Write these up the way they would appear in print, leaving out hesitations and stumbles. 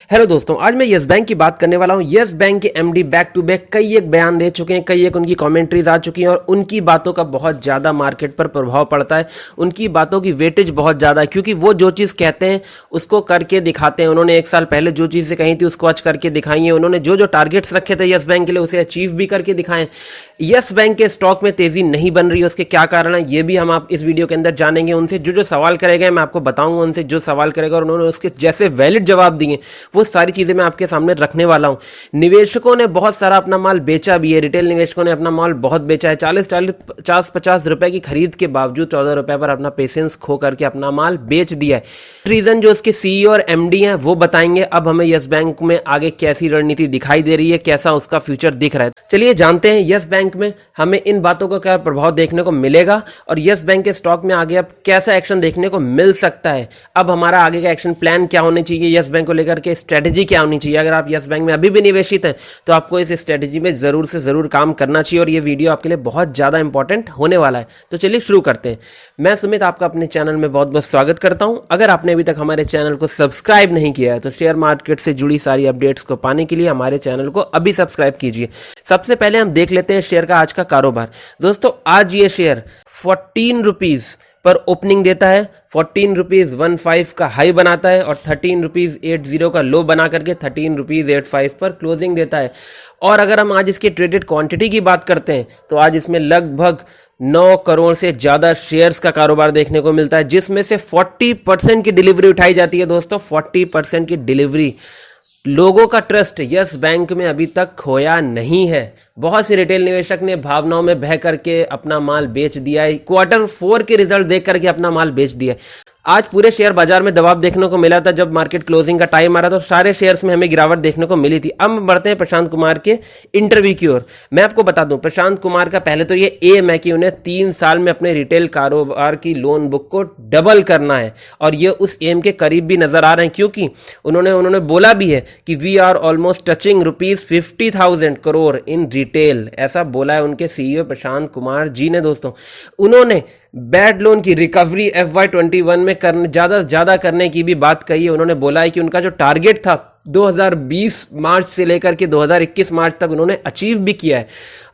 Hello दोस्तों, आज मैं यस बैंक की बात करने वाला हूं। यस बैंक के एमडी बैक टू बैक कई एक बयान दे चुके हैं, कई एक उनकी कमेंट्रीज आ चुकी हैं और उनकी बातों का बहुत ज़्यादा मार्केट पर प्रभाव पड़ता है। उनकी बातों की वेटेज बहुत ज़्यादा है क्योंकि वो जो चीज़ कहते हैं उसको करके दिखाते हैं। उन्होंने एक साल पहले जो चीज़ें कही थी उसको आज करके दिखाई है। उन्होंने जो जो टारगेट्स रखे थे यस बैंक के लिए उसे अचीव भी करके दिखाएं। यस बैंक के स्टॉक में तेज़ी नहीं बन रही है, उसके क्या कारण है ये भी हम आप इस वीडियो के अंदर जानेंगे। उनसे जो जो सवाल करे गए मैं आपको बताऊंगा, उनसे जो सवाल करेगा और उन्होंने उसके जैसे वैलिड जवाब दिए वो सारी चीज़ें मैं आपके सामने रखने वाला हूं। निवेशकों ने बहुत सारा अपना माल बेचा भी है, रिटेल निवेशकों ने अपना माल बहुत बेचा है। 40-50 रुपए की खरीद के बावजूद 14 रुपए पर अपना पेशेंस खो करके अपना माल बेच दिया है। रीजन जो उसके सीईओ और एमडी हैं वो बताएंगे। अब हमें यस बैंक में आगे कैसी रणनीति दिखाई दे रही है, कैसा उसका फ्यूचर दिख रहा है, चलिए जानते हैं यस बैंक में हमें इन बातों का क्या प्रभाव देखने को मिलेगा और यस बैंक के स्टॉक में आगे अब कैसा एक्शन देखने को मिल सकता है। अब हमारा आगे का एक्शन प्लान क्या होने चाहिए, यस बैंक को लेकर के स्ट्रेटेजी क्या होनी चाहिए। अगर आप यस बैंक में अभी भी निवेशित हैं तो आपको इस स्ट्रेटेजी में जरूर से जरूर काम करना चाहिए और ये वीडियो आपके लिए बहुत ज्यादा इंपॉर्टेंट होने वाला है। तो चलिए शुरू करते हैं। मैं सुमित आपका अपने चैनल में बहुत बहुत स्वागत करता हूं। अगर आपने अभी तक हमारे चैनल को सब्सक्राइब नहीं किया है तो शेयर मार्केट से जुड़ी सारी अपडेट्स को पाने के लिए हमारे चैनल को अभी सब्सक्राइब कीजिए। सबसे पहले हम देख लेते हैं शेयर का आज का कारोबार। दोस्तों आज ये शेयर 14 रुपीज पर ओपनिंग देता है, 14 रुपीज 15 का हाई बनाता है और 13 रुपीज 80 का लो बना करके 13 रुपीज 85 पर क्लोजिंग देता है। और अगर हम आज इसकी ट्रेडेड क्वांटिटी की बात करते हैं तो आज इसमें लगभग 9 करोड़ से ज्यादा शेयर्स का कारोबार देखने को मिलता है, जिसमें से 40% की डिलीवरी उठाई जाती है। दोस्तों 40% की डिलीवरी। लोगों का ट्रस्ट यस बैंक में अभी तक खोया नहीं है। बहुत से रिटेल निवेशक ने भावनाओं में बह करके अपना माल बेच दिया है, Q4 के रिजल्ट देख करके अपना माल बेच दिया है। आज पूरे शेयर बाजार में दबाव देखने को मिला था। जब मार्केट क्लोजिंग का टाइम आ रहा था तो सारे शेयर्स में हमें गिरावट देखने को मिली थी। अब बढ़ते हैं प्रशांत कुमार के इंटरव्यू की ओर। मैं आपको बता दूं प्रशांत कुमार का पहले तो ये एम है कि उन्हें 3 साल में अपने रिटेल कारोबार की लोन बुक को डबल करना है और ये उस एम के करीब भी नजर आ रहे हैं क्योंकि उन्होंने बोला भी है कि we are almost touching ₹50,000 crore in retail. ऐसा बोला है उनके सीईओ प्रशांत कुमार जी ने। दोस्तों उन्होंने बैड लोन की रिकवरी FY21 में करने ज्यादा से ज्यादा करने की भी बात कही है। उन्होंने बोला है कि उनका जो टारगेट था 2020 मार्च से लेकर के 2021 मार्च तक उन्होंने अचीव भी किया है।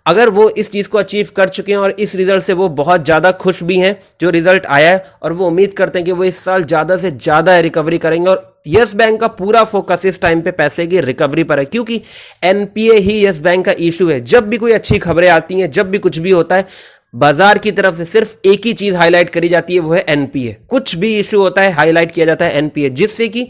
अगर वो इस चीज को अचीव कर चुके हैं और इस रिजल्ट से वो बहुत ज्यादा खुश भी हैं जो रिजल्ट आया है, और वो उम्मीद करते हैं कि वो इस साल ज्यादा से ज्यादा रिकवरी करेंगे। और यस बैंक का पूरा फोकस इस टाइम पे पैसे की रिकवरी पर है क्योंकि एनपीए ही यस बैंक का इशू है। जब भी कोई अच्छी खबरें आती हैं, जब भी कुछ भी होता है, बाजार की तरफ से सिर्फ एक ही चीज हाईलाइट करी जाती है, वो है एनपीए। कुछ भी इशू होता है हाईलाइट किया जाता है एनपीए, जिससे कि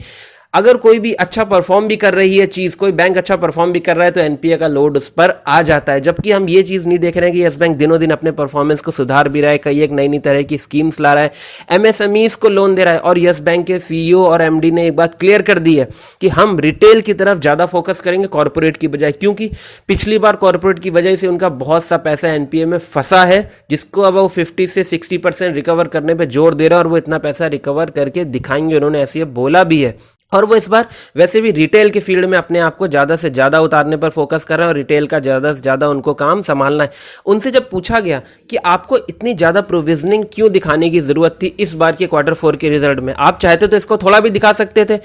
अगर कोई भी अच्छा परफॉर्म भी कर रही है चीज, कोई बैंक अच्छा परफॉर्म भी कर रहा है तो एनपीए का लोड उस पर आ जाता है। जबकि हम ये चीज नहीं देख रहे हैं कि यस बैंक दिनों दिन अपने परफॉर्मेंस को सुधार भी रहा है, कई एक नई नई तरह की स्कीम्स ला रहा है, एमएसएमईज को लोन दे रहा है। और यस बैंक के सीईओ और एमडी ने एक बात क्लियर कर दी है कि हम रिटेल की तरफ ज्यादा फोकस करेंगे कॉर्पोरेट की बजाय, क्योंकि पिछली बार कॉर्पोरेट की वजह से उनका बहुत सा पैसा एनपीए में फंसा है, जिसको अब वो 50 से 60% रिकवर करने पर जोर दे रहा है और वो इतना पैसा रिकवर करके दिखाएंगे। उन्होंने ऐसे बोला भी है। और वो इस बार वैसे भी रिटेल के फील्ड में अपने आप को ज्यादा से ज्यादा उतारने पर फोकस कर रहे हैं और रिटेल का ज्यादा से ज्यादा उनको काम संभालना है। उनसे जब पूछा गया कि आपको इतनी ज्यादा प्रोविजनिंग क्यों दिखाने की जरूरत थी इस बार के Q4 के रिजल्ट में, आप चाहते तो इसको थोड़ा भी दिखा सकते थे।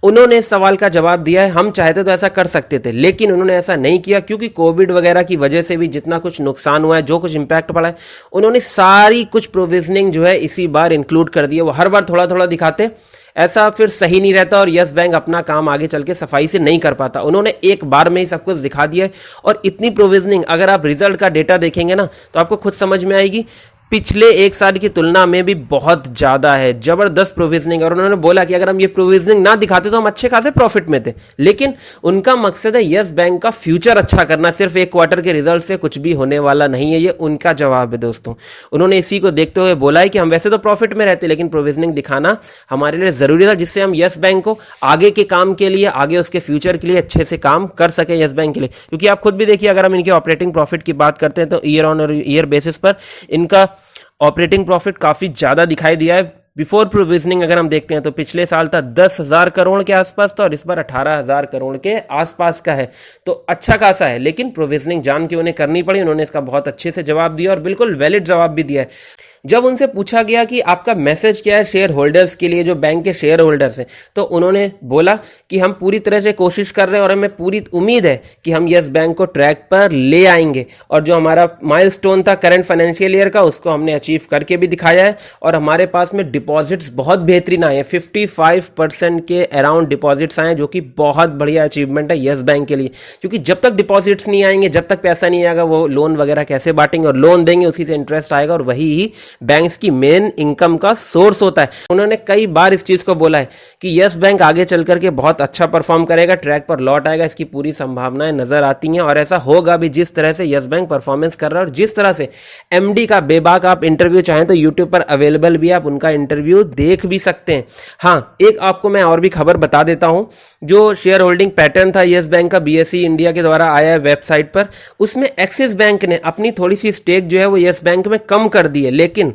उन्होंने इस सवाल का जवाब दिया है, हम चाहते तो ऐसा कर सकते थे लेकिन उन्होंने ऐसा नहीं किया क्योंकि कोविड वगैरह की वजह से भी जितना कुछ नुकसान हुआ है, जो कुछ इंपैक्ट पड़ा है, उन्होंने सारी कुछ प्रोविजनिंग जो है इसी बार इंक्लूड कर दी है। वो हर बार थोड़ा थोड़ा दिखाते, ऐसा फिर सही नहीं रहता और यस बैंक अपना काम आगे चल के सफाई से नहीं कर पाता। उन्होंने एक बार में ही सब कुछ दिखा दिया है और इतनी प्रोविजनिंग अगर आप रिजल्ट का डेटा देखेंगे ना तो आपको खुद समझ में आएगी, पिछले एक साल की तुलना में भी बहुत ज्यादा है, जबरदस्त प्रोविजनिंग। और उन्होंने बोला कि अगर हम ये प्रोविजनिंग ना दिखाते तो हम अच्छे खासे प्रॉफिट में थे, लेकिन उनका मकसद है यस बैंक का फ्यूचर अच्छा करना, सिर्फ एक क्वार्टर के रिजल्ट से कुछ भी होने वाला नहीं है। ये उनका जवाब है। दोस्तों उन्होंने इसी को देखते हुए बोला है कि हम वैसे तो प्रॉफिट में रहते लेकिन प्रोविजनिंग दिखाना हमारे लिए जरूरी था, जिससे हम यस बैंक को आगे के काम के लिए, आगे उसके फ्यूचर के लिए अच्छे से काम कर सके यस बैंक के लिए। क्योंकि आप खुद भी देखिए, अगर हम इनके ऑपरेटिंग प्रॉफिट की बात करते हैं तो ईयर ऑन ईयर बेसिस पर इनका ऑपरेटिंग प्रॉफिट काफी ज्यादा दिखाई दिया है। बिफोर प्रोविजनिंग अगर हम देखते हैं तो पिछले साल था 10,000 करोड़ के आसपास था और इस बार 18,000 करोड़ के आसपास का है, तो अच्छा खासा है। लेकिन प्रोविजनिंग जान के उन्हें करनी पड़ी। उन्होंने इसका बहुत अच्छे से जवाब दिया और बिल्कुल वैलिड जवाब भी दिया है। जब उनसे पूछा गया कि आपका मैसेज क्या है शेयर होल्डर्स के लिए, जो बैंक के शेयर होल्डर्स हैं, तो उन्होंने बोला कि हम पूरी तरह से कोशिश कर रहे हैं और हमें पूरी उम्मीद है कि हम यस बैंक को ट्रैक पर ले आएंगे, और जो हमारा माइलस्टोन था करंट फाइनेंशियल ईयर का, उसको हमने अचीव करके भी दिखाया है। और हमारे पास में डिपॉजिट्स बहुत बेहतरीन आए हैं, 55% के अराउंड डिपॉजिट्स आए हैं, जो कि बहुत बढ़िया अचीवमेंट है यस बैंक के लिए। क्योंकि जब तक डिपॉजिट्स नहीं आएंगे, जब तक पैसा नहीं आएगा, वो लोन वगैरह कैसे बांटेंगे, और लोन देंगे उसी से इंटरेस्ट आएगा, और वही ही बैंक्स की मेन इनकम का सोर्स होता है। उन्होंने कई बार इस चीज को बोला है कि यस बैंक आगे चल करके बहुत अच्छा परफॉर्म करेगा, ट्रैक पर लौट आएगा, इसकी पूरी संभावनाएं नजर आती हैं, और ऐसा होगा भी। जिस तरह से यस बैंक परफॉर्मेंस कर रहा है और जिस तरह से एमडी का बेबाक आप इंटरव्यू चाहें तो यूट्यूब पर अवेलेबल भी, आप उनका इंटरव्यू देख भी सकते हैं। हाँ, एक आपको मैं और भी खबर बता देता हूं। जो शेयर होल्डिंग पैटर्न था यस बैंक का बीएसई इंडिया के द्वारा आया है वेबसाइट पर, उसमें एक्सिस बैंक ने अपनी थोड़ी सी स्टेक जो है वो यस बैंक में कम कर दी है, लेकिन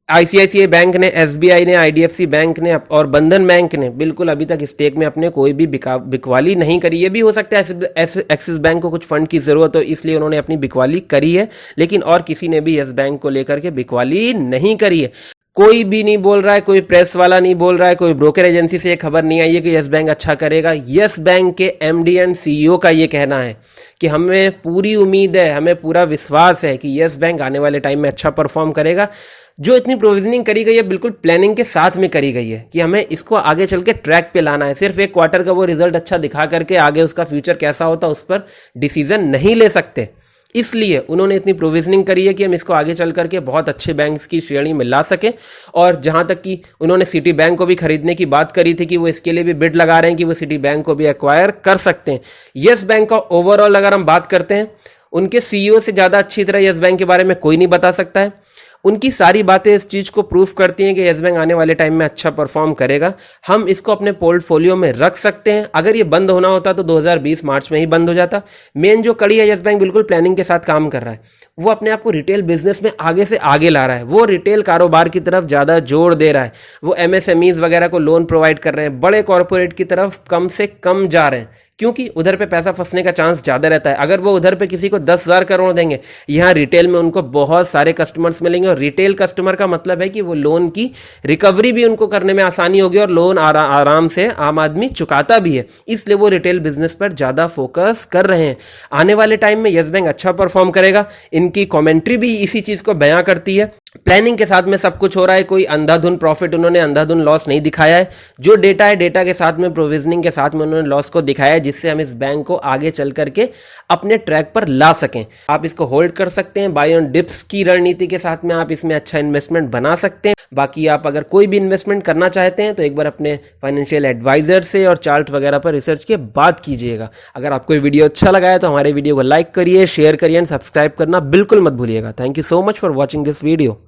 आईसीआईसीआई बैंक ने, एसबीआई ने, आईडीएफसी बैंक ने और बंधन बैंक ने बिल्कुल अभी तक स्टेक में अपने कोई भी बिकवाली नहीं करी। ये भी हो सकता है एक्सिस बैंक को कुछ फंड की जरूरत हो, इसलिए उन्होंने अपनी बिकवाली करी है, लेकिन और किसी ने भी यस बैंक को लेकर के बिकवाली नहीं करी है। कोई भी नहीं बोल रहा है, कोई प्रेस वाला नहीं बोल रहा है, कोई ब्रोकर एजेंसी से ये खबर नहीं आई है कि यस बैंक अच्छा करेगा। यस बैंक के एमडी एंड सीईओ का ये कहना है कि हमें पूरी उम्मीद है, हमें पूरा विश्वास है कि यस बैंक आने वाले टाइम में अच्छा परफॉर्म करेगा। जो इतनी प्रोविजनिंग करी गई है बिल्कुल प्लानिंग के साथ में करी गई है कि हमें इसको आगे चल के ट्रैक पे लाना है। सिर्फ एक क्वार्टर का वो रिजल्ट अच्छा दिखा करके आगे उसका फ्यूचर कैसा होता उस पर डिसीजन नहीं ले सकते। इसलिए उन्होंने इतनी प्रोविजनिंग करी है कि हम इसको आगे चल करके बहुत अच्छे बैंक्स की श्रेणी में ला सके। और जहां तक कि उन्होंने सिटी बैंक को भी खरीदने की बात करी थी कि वो इसके लिए भी बिड लगा रहे हैं कि वो सिटी बैंक को भी एक्वायर कर सकते हैं। यस बैंक का ओवरऑल अगर हम बात करते हैं, उनके सीईओ से ज्यादा अच्छी तरह यस बैंक के बारे में कोई नहीं बता सकता है। उनकी सारी बातें इस चीज को प्रूफ करती हैं कि यस बैंक आने वाले टाइम में अच्छा परफॉर्म करेगा। हम इसको अपने पोर्टफोलियो में रख सकते हैं। अगर ये बंद होना होता तो 2020 मार्च में ही बंद हो जाता। मेन जो कड़ी है, यस बैंक बिल्कुल प्लानिंग के साथ काम कर रहा है। वो अपने आप को रिटेल बिजनेस में आगे से आगे ला रहा है। वो रिटेल कारोबार की तरफ ज्यादा जोर दे रहा है। वो एमएसएमईज वगैरह को लोन प्रोवाइड कर रहे हैं। बड़े कॉर्पोरेट की तरफ कम से कम जा रहे हैं, क्योंकि उधर पे पैसा फंसने का चांस ज्यादा रहता है। अगर वो उधर पे किसी को 10,000 करोड़ देंगे, यहाँ रिटेल में उनको बहुत सारे कस्टमर्स मिलेंगे। और रिटेल कस्टमर का मतलब है कि वो लोन की रिकवरी भी उनको करने में आसानी होगी और लोन आराम से आम आदमी चुकाता भी है। इसलिए वो रिटेल बिजनेस पर ज्यादा फोकस कर रहे हैं। आने वाले टाइम में यस बैंक अच्छा परफॉर्म करेगा। इनकी कमेंट्री भी इसी चीज को बयां करती है। प्लानिंग के साथ में सब कुछ हो रहा है। कोई अंधाधुन प्रॉफिट, उन्होंने अंधाधुन लॉस नहीं दिखाया है। जो डेटा है, डेटा के साथ में प्रोविजनिंग के साथ में उन्होंने लॉस को दिखाया है, जिससे हम इस बैंक को आगे चल करके अपने ट्रैक पर ला सकें। आप इसको होल्ड कर सकते हैं। बाय ऑन डिप्स की रणनीति के साथ में आप इसमें अच्छा इन्वेस्टमेंट बना सकते हैं। बाकी आप अगर कोई भी इन्वेस्टमेंट करना चाहते हैं तो एक बार अपने फाइनेंशियल एडवाइजर से और चार्ट वगैरह पर रिसर्च के बाद कीजिएगा। अगर आपको ये वीडियो अच्छा लगा है तो हमारे वीडियो को लाइक करिए, शेयर करिए एंड सब्सक्राइब करना बिल्कुल मत भूलिएगा। Thank you so much for watching this video.